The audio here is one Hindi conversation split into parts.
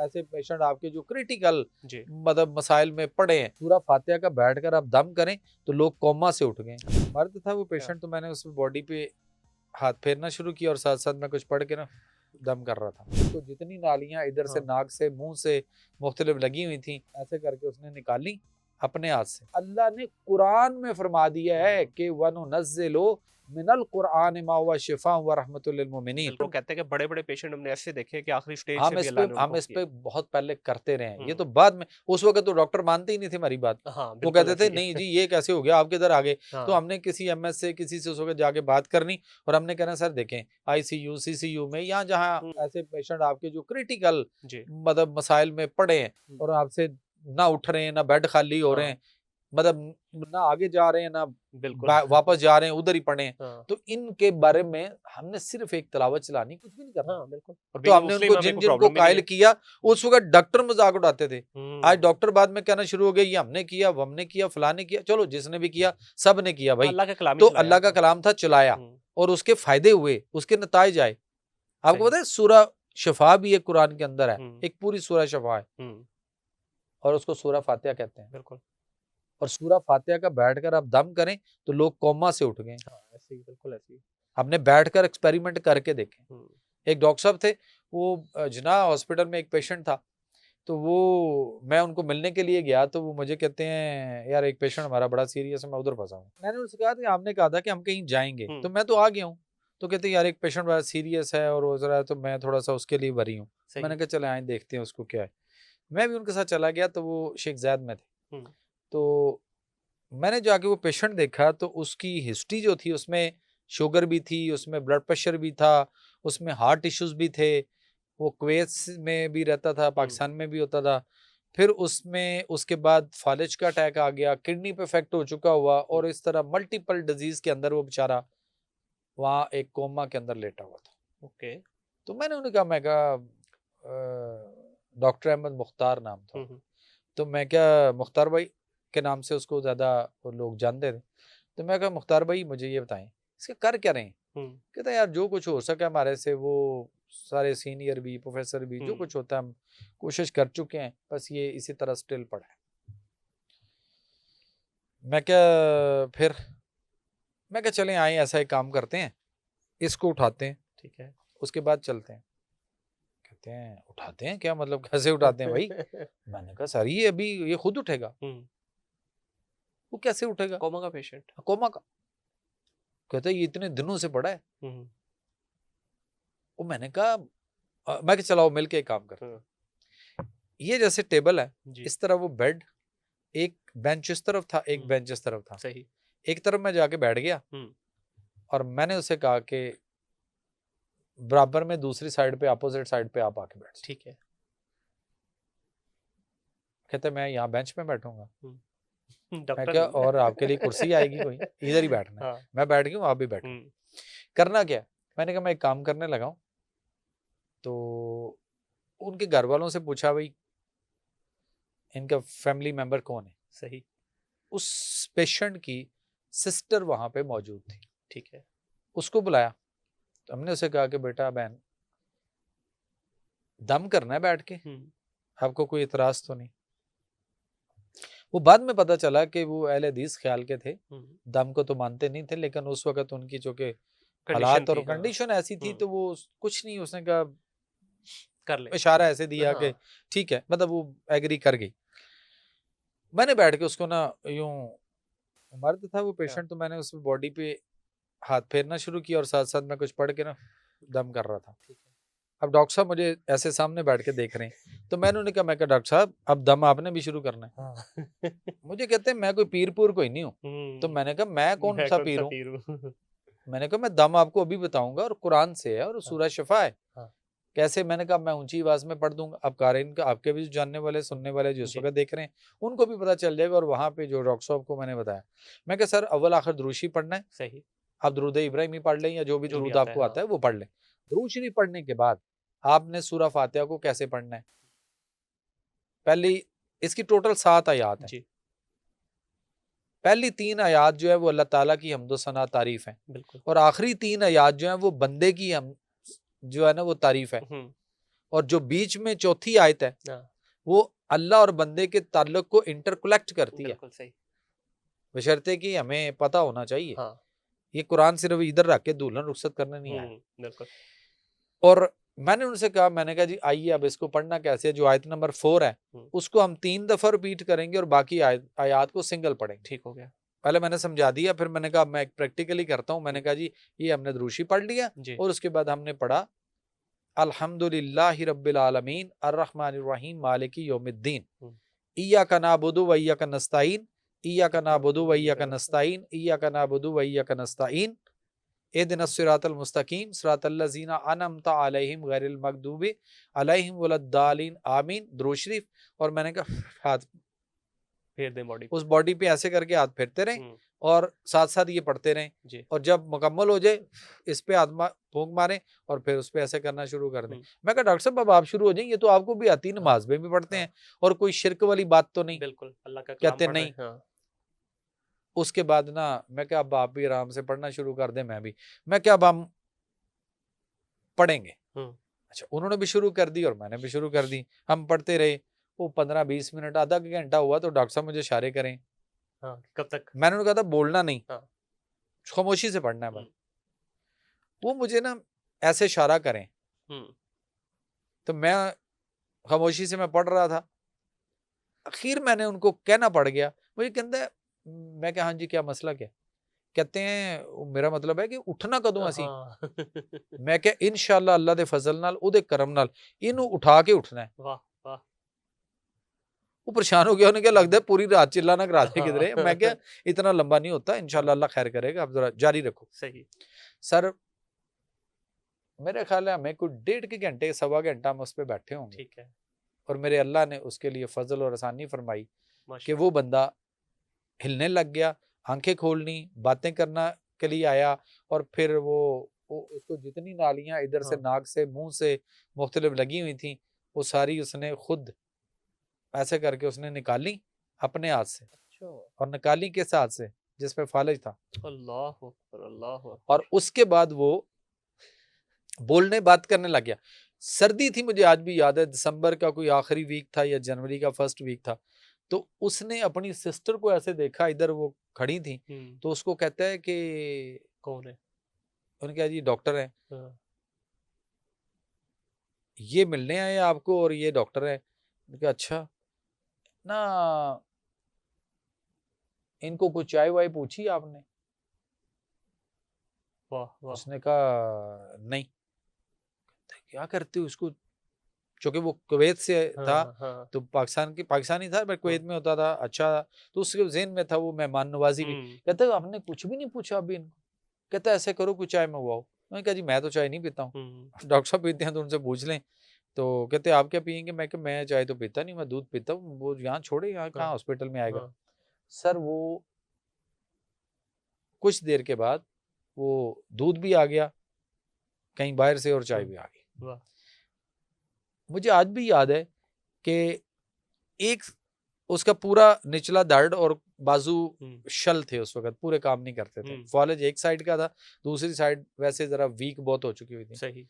ऐसे पेशेंट आपके जो क्रिटिकल जी। मतलब मसाइल में पड़े हैं, सूरा फातिहा का बैठकर आप दम करें तो लोग कोमा से उठ गए। मर्द था वो पेशेंट, तो मैंने उसकी बॉडी पे हाथ फेरना शुरू किया और साथ साथ मैं कुछ पढ़ के ना दम कर रहा था। तो जितनी नालियां इधर से नाक से मुंह से मुख्तलिफ लगी हुई थी, ऐसे करके उसने निकाली अपने हाथ से। अल्लाह ने कुरान में फरमा दिया है कि वनुनज़्ज़िलु मिनल कुरान मा हुवा शिफा व रहमतुल लिल मोमिनीन। वो कहते हैं कि बड़े-बड़े पेशेंट हमने ऐसे देखे कि आखिरी स्टेज से हम भी इस अल्लाह पे ने हम उनको इस पे बहुत पहले करते रहे हैं, ये तो हम्म। बाद में। उस वक्त तो डॉक्टर मानते ही नहीं थे हमारी बात। हाँ, वो बिल्कुल कहते ऐसे थे ही नहीं है। जी ये कैसे हो गया, आप किधर आ गए। तो हाँ। हमने किसी एमएस से किसी से उस वक्त जाके बात करनी और हमने कहना सर देखें आईसीयू सीसीयू में यहाँ जहाँ ऐसे पेशेंट आपके जो क्रिटिकल जी। मतलब मसाइल में पड़े हैं और आपसे ना उठ रहे हैं, ना बेड खाली हो रहे हैं, मतलब ना आगे जा रहे हैं ना बिल्कुल। वापस जा रहे हैं, उधर ही पड़े हैं, हाँ। तो इनके बारे में हमने सिर्फ एक तिलावत चलानी, कुछ भी नहीं करना। हाँ, बिल्कुल। और तो बीइंग हमने मुस्लिम उनको हमें जिन कोई जिनको प्रॉब्लम भी नहीं कायल है। किया, उस वक्त डॉक्टर मजाक उड़ाते थे। आज डॉक्टर बाद में कहना शुरू हो गए ये हमने किया, वो हमने किया, फलां ने किया। चलो जिसने भी किया, सब ने किया भाई। अल्लाह का कलाम ही तो चलाया। अल्लाह का कलाम था, चलाया और उसके फायदे हुए, उसके नताइज आए। आपको पता है सूरा शफा भी एक कुरान के अंदर है, एक पूरी सूरा शफा है और उसको सूरा फातिहा कहते हैं। बिल्कुल। और सूरा फातिहा का बैठकर आप दम करें तो लोग कोमा से उठ गए। हाँ, ऐसे ही, बिल्कुल ऐसे ही। हमने बैठकर एक्सपेरिमेंट करके देखे। एक डॉक्टर साहब थे, वो जिना हॉस्पिटल में एक पेशेंट था, तो वो मैं उनको मिलने के लिए गया, तो वो मुझे कहते हैं यार एक पेशेंट हमारा बड़ा सीरियस है, मैं उधर फंसा हूँ। मैंने उनसे कहा था आपने कहा था कि हम कहीं जाएंगे, तो मैं तो आ गया हूँ। तो कहते यार एक पेशेंट बड़ा सीरियस है और रोज रहा है, तो मैं थोड़ा सा उसके लिए वरी हूँ। मैंने कहा चले आए देखते हैं उसको क्या है। मैं भी उनके साथ चला गया, तो वो शेख ज़ैद में थे। तो मैंने जाके वो पेशेंट देखा, तो उसकी हिस्ट्री जो थी उसमें शुगर भी थी, उसमें ब्लड प्रेशर भी था, उसमें हार्ट इश्यूज भी थे। वो कुवैत में भी रहता था, पाकिस्तान में भी होता था। फिर उसमें उसके बाद फालिज का अटैक आ गया, किडनी पे इफेक्ट हो चुका हुआ और इस तरह मल्टीपल डिजीज के अंदर वो बेचारा वहाँ एक कोमा के अंदर लेटा हुआ था। ओके। तो मैंने उन्हें कहा, मैं कहा डॉक्टर अहमद मुख्तार नाम था। तो मैं क्या मुख्तार भाई के नाम से उसको ज़्यादा लोग जानते थे। तो मैं कहा मुख्तार भाई मुझे ये बताएं इसके कर क्या रहे हैं। कहता यार जो कुछ हो सका हमारे से, वो सारे सीनियर भी प्रोफेसर भी जो कुछ होता है हम कोशिश कर चुके हैं, बस ये इसी तरह स्टिल पड़ा है। मैं क्या चलें आए ऐसा एक काम करते हैं, इसको उठाते हैं, ठीक है, उसके बाद चलते हैं। कहते हैं उठाते हैं क्या मतलब, कैसे उठाते हैं भाई। मैंने कहा सर ये अभी ये खुद उठेगा। वो कैसे उठेगा, कोमा का पेशेंट, कोमा का। कहते ये इतने दिनों से पड़ा है। वो मैंने कहा मैं कि चलाओ मिलके एक काम करते हैं। ये जैसे टेबल है, इस तरह वो बेड, एक बेंच इस तरफ था, एक बेंच इस तरफ था। सही। एक तरफ मैं जाके बैठ गया और मैंने उसे कहा कि बराबर में दूसरी साइड पे अपोजिट साइड पे आप आके बैठ। ठीक है। कहते मैं यहाँ बेंच पे बैठूंगा। मैं डॉक्टर क्या और आपके लिए कुर्सी आएगी कोई, इधर ही बैठना है। मैं बैठ गया हूँ, आप भी बैठो। करना क्या, मैंने कहा मैं एक काम करने लगा हूँ। तो उनके घर वालों से पूछा भाई इनका फैमिली मेंबर कौन है। सही। उस पेशेंट की सिस्टर वहां पे मौजूद थी। ठीक है। उसको बुलाया, तो हमने उसे कहा कि बेटा बहन दम करना है बैठ के, आपको कोई इतराज तो नहीं। वो बाद में पता चला कि वो अहले हदीस ख्याल के थे, दम को तो मानते नहीं थे, लेकिन उस वक्त उनकी जो कि हालात और कंडीशन ऐसी थी, तो वो कुछ नहीं, उसने कहा कर ले, इशारा ऐसे दिया कि ठीक है, मतलब वो एग्री कर गई। मैंने बैठ के उसको ना यूं, मर्द था वो पेशेंट, तो मैंने उस बॉडी पे हाथ फेरना शुरू किया और साथ साथ मैं कुछ पढ़ के ना दम कर रहा था। अब डॉक्टर साहब मुझे ऐसे सामने बैठ के देख रहे हैं, तो मैंने उन्हें कहा, मैं कहा डॉक्टर साहब अब दम आपने भी शुरू करना है। मुझे कहते हैं मैं कोई पीर कोई नहीं हूँ। तो मैंने कहा मैं कौन सा पीर हूँ। मैंने कहा मैं दम आपको अभी बताऊंगा और कुरान से है और सूरह शफा है। कैसे, मैंने कहा मैं ऊंची आवाज में पढ़ दूंगा। अब कारीन का आपके भी जानने वाले सुनने वाले जो इस वक्त देख रहे हैं उनको भी पता चल जाएगा। और वहां पे जो डॉक्टर साहब को मैंने बताया, मैं कहा सर अव्वल आखिर दुरूशी पढ़ना है। सही। आप दुरूद इब्राहिमी पढ़ लें या जो भी दुरूद आपको आता है वो पढ़ लें। दुरूद शरीफ पढ़ने के बाद आपने सूरह फातिहा को कैसे पढ़ना है। पहली इसकी टोटल 7 आयात हैं। पहली 3 आयात जो है वो अल्लाह ताला की हम्दो सना तारीफ है, और आखिरी 3 आयात जो है वो बंदे की हम जो है ना वो तारीफ है। और जो बीच में चौथी आयत है हाँ, वो अल्लाह और बंदे के ताल्लुक को इंटरकलेक्ट करती है, बिल्कुल सही। बशर्ते कि हमें पता होना चाहिए। हाँ, ये कुरान सिर्फ इधर रख के दुल्हन रुखसत करने नहीं आया। बिल्कुल। और मैंने उनसे कहा, मैंने कहा जी आइए अब इसको पढ़ना कैसे है। जो आयत नंबर 4 है उसको हम 3 दफा रिपीट करेंगे और बाकी आयत को सिंगल पढ़ेंगे। ठीक हो गया। पहले मैंने समझा दिया, फिर मैंने कहा मैं प्रैक्टिकली करता हूँ। मैंने कहा जी ये हमने दुरूशी पढ़ लिया जी, और उसके बाद हमने पढ़ा अल्हम्दुलिल्लाहि रब्बिल आलमीन अर्रहमानिर रहीम मालिकी यौमिद्दीन इय्याका नअबुदु व इय्याका नस्तईन इय्याका नअबुदु व इय्याका नस्तईन इय्याका नअबुदु व इय्याका नस्तईन इहदिनस सिरातल मुस्तकीम सिरातल लज़ीना अनअमता अलैहिम गैरिल मग़दूबि अलैहिम वलद्दालिन आमीन। दुरूद शरीफ। और मैंने कहा हाथ फेर दें बॉडी उस बॉडी पे ऐसे करके हाथ फेरते रहें और साथ साथ ये पढ़ते रहें जी, और जब मुकम्मल हो जाए इस पे हाथ फूंक मारें और फिर उस पे ऐसे करना शुरू कर दें। मैं कहा डॉक्टर साहब अब आप शुरू हो जाएं, ये तो आपको भी आती है, नमाज में भी पढ़ते हैं और कोई शिरक वाली बात तो नहीं। बिल्कुल अल्लाह का कलाम कहते पढ़ रहे नहीं। हैं। हाँ, उसके बाद ना मैं क्या अब आप भी आराम से पढ़ना शुरू कर दें, मैं भी। मैं क्या अब हम पढ़ेंगे। अच्छा, उन्होंने भी शुरू कर दी और मैंने भी शुरू कर दी। हम पढ़ते रहे। वो 15-20 मिनट आधा घंटा हुआ तो डॉक्टर साहब मुझे इशारे करें। हाँ, कब तक? मैंने उन्हें कहा था बोलना नहीं, हाँ, खामोशी से पढ़ना है बस। वो मुझे ना ऐसे इशारा करें तो मैं खामोशी से मैं पढ़ रहा था। आखिर मैंने उनको कहना पड़ गया। मुझे कहता है, मैं क्या हाँ जी क्या मसला क्या? कहते हैं मेरा मतलब है कि उठना कदों असी। मैं क्या इंशाअल्लाह अल्लाह दे फजल नाल उहदे करम नाल इनू उठा के उठना है। वाह वाह। वो परेशान हो गया, उन्हें क्या लगता है पूरी रात चिल्लाना करा दे किधरे। मैं क्या इतना लंबा नहीं होता, इंशाअल्लाह अल्लाह खैर करेगा, आप जरा जारी रखो। सही। सर मेरे ख्याल है हमें कोई 1.5 के घंटे 1.25 घंटा हम उस पर बैठे होंगे। ठीक है। और मेरे अल्लाह ने उसके लिए फजल और आसानी फरमाई कि माशाल्लाह। वो बंदा हिलने लग गया, आंखें खोलनी, बातें करना के लिए आया। और फिर वो उसको जितनी नालियां इधर से नाक से मुंह से मुख्तलिफ लगी हुई थी वो सारी उसने खुद ऐसे करके उसने निकाली अपने हाथ से। अच्छा। और निकाली किस हाथ से? जिस पे फालिज था। अल्लाह अकबर, अल्लाह अकबर। और उसके बाद वो बोलने बात करने लग गया। सर्दी थी, मुझे आज भी याद है, दिसंबर का कोई आखिरी वीक था या जनवरी का फर्स्ट वीक था। तो उसने अपनी सिस्टर को ऐसे देखा, इधर वो खड़ी थी, तो उसको कहता है कि कौन है? उन्होंने कहा जी डॉक्टर है, हाँ। ये मिलने आए आपको और ये डॉक्टर है। मैंने कहा अच्छा ना, इनको कुछ चाय वाय पूछी आपने? वाह वाह। उसने कहा नहीं। क्या करते हो उसको, क्योंकि वो कुवैत से था। हाँ। तो पाकिस्तानी था बट कुवैत में होता था। अच्छा, तो उसके ज़हन में था वो मेहमान नवाजी की। कहता है आपने कुछ भी नहीं पूछा अभी इनको? कहता है ऐसे करो कुछ चाय मंगवाओ। मैंने कहा जी मैं तो चाय नहीं पीता हूँ, डॉक्टर साहब पीते हैं तो उनसे पूछ लें। तो कहते हैं आप क्या पियेंगे? मैं चाय तो पीता नहीं, मैं दूध पीता हूँ। वो यहाँ छोड़े, यहाँ कहाँ हॉस्पिटल में आएगा। सर वो कुछ देर के बाद वो दूध भी आ गया कहीं बाहर से और चाय भी आ गई। मुझे आज भी याद है कि एक उसका पूरा निचला दर्द और बाजू शल थे उस वक्त, पूरे काम नहीं करते थे। फॉलेज एक साइड का था, दूसरी साइड वैसे जरा वीक बहुत हो चुकी हुई थी। सही।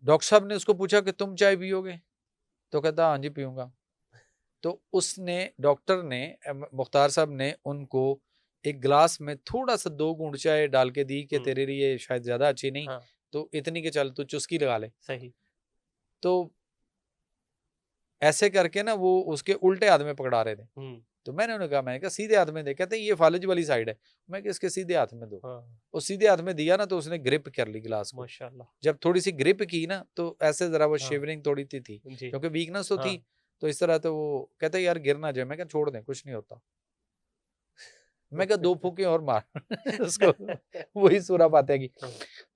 डॉक्टर साहब ने उसको पूछा कि तुम चाय पियोगे? तो कहता हाँ जी पीऊंगा। तो उसने डॉक्टर ने मुख्तार साहब ने उनको एक गिलास में थोड़ा सा 2 घूंट चाय डाल के दी कि तेरे लिए शायद ज्यादा अच्छी नहीं, तो इतनी के चल तू चुस्की लगा ले। सही। तो ऐसे करके ना वो उसके उल्टे हाथ में पकड़ा रहे थे। तो मैंने उन्हें कहा, मैंने कहा सीधे हाथ में दे। कहते हैं ये फालिज वाली साइड है। मैं इसके सीधे हाथ में दो। और सीधे हाथ में दिया ना तो उसने ग्रिप कर ली गिलास को। माशाल्लाह। जब थोड़ी सी ग्रिप की ना तो ऐसे जरा वो शिवरिंग थोड़ी थी क्योंकि वीकनेस तो थी। तो इस तरह तो वो कहते यार गिर ना जाए। मैं क्या छोड़ दें, कुछ नहीं होता। मैं क्या 2 फूके और मार उसको वही सूरा फातिहा की।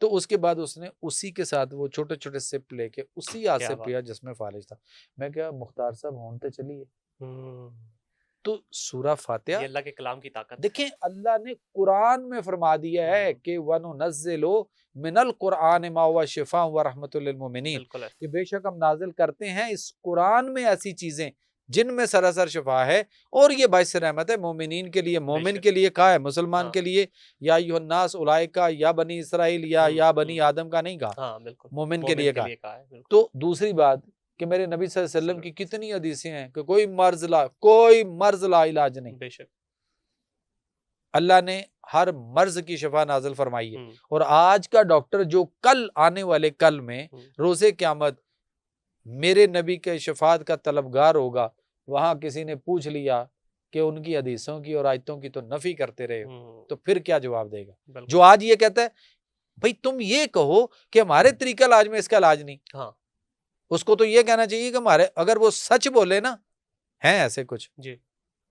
तो उसके बाद उसने उसी के साथ वो छोटे छोटे सिप लेके उसी हाथ से पिया जिसमें फालिज था। मैं क्या मुख्तार साहब होने चलिए। तो सूरा फातिहा, ये अल्लाह के कलाम की ताकत। देखें अल्लाह ने कुरान में फरमा दिया है कि वनुनज़्ज़िलु मिनल कुरान मा हुवा शिफा व रहमतुल लिल मोमिनीन, कि बेशक हम नाजिल करते हैं इस कुरान में ऐसी चीजें जिनमें सरासर शिफा है, और ये बाइस रहमत है मोमिनीन के लिए। मोमिन बेशक। के लिए कहा है, मुसलमान हाँ। के लिए या अय्युहन्नास उलाइका या बनी इसराइल या बनी आदम का नहीं कहा, हाँ बिल्कुल, मोमिन के लिए कहा। कहा है, बिल्कुल। तो दूसरी बात कि मेरे नबी सल्लल्लाहु अलैहि वसल्लम की कितनी हदीसें हैं कि कोई मर्ज ला इलाज नहीं। बेशक। अल्लाह ने हर मर्ज की शिफा नाजिल फरमाई है। हम्म, और आज का डॉक्टर जो कल आने वाले कल में रोज़े क़यामत मेरे नबी के शफात का तलबगार होगा, वहां किसी ने पूछ लिया कि उनकी हदीसों की और आयतों की तो नफी करते रहे हो, तो फिर क्या जवाब देगा? जो आज ये कहता है भाई तुम ये कहो कि हमारे तरीका इलाज में इसका इलाज नहीं, हाँ। उसको तो ये कहना चाहिए कि हमारे, अगर वो सच बोले ना, हैं ऐसे कुछ जी।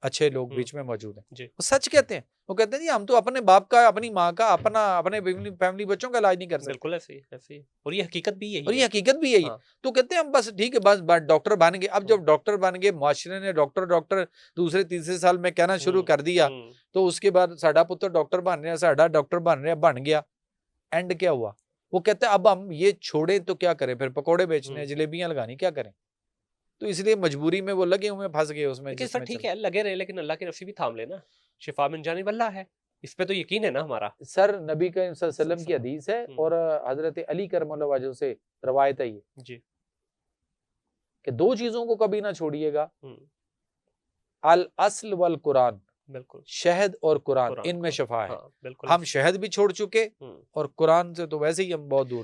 अच्छे लोग बीच में मौजूद हैं, जी। वो सच कहते हैं। वो कहते हैं जी हम तो अपने बाप का, अपनी माँ का, अपने फैमिली बच्चों का इलाज नहीं कर सकते। बिल्कुल ऐसे ही, ऐसे ही। और ये हकीकत भी यही और है। ये हकीकत भी यही है। तो कहते हैं हम बस ठीक है, बस डॉक्टर बन गए। अब जब डॉक्टर बन गए, मुआशरे ने डॉक्टर दूसरे तीसरे साल में कहना शुरू कर दिया, तो उसके बाद साडा पुत्र डॉक्टर बन रहा, साडा डॉक्टर बन रहा, बन गया। एंड क्या हुआ? वो कहते हैं अब हम ये छोड़े तो क्या करें, फिर पकौड़े बेचने, जलेबियां लगानी, क्या करें? तो इसलिए मजबूरी में वो लगे हुए, फंस गए उसमें। लेकिन सर ठीक है, लगे रहे, लेकिन अल्लाह की नफ्सी भी थाम लेना। शिफा मिन जानिब अल्लाह है, इस पे तो यकीन है ना हमारा। सर नबी करीम सल्लल्लाहु अलैहि वसल्लम की हदीस है और हजरत अली करमल्लाहु वजहू से रवायत है ये जी कि दो चीजों को कभी ना छोड़िएगा, अल अस्ल वल कुरान, बिल्कुल, शहद और कुरान, इनमें शफा है। हाँ, बिल्कुल। हम शहद भी छोड़ चुके और कुरान से तो वैसे ही हम बहुत दूर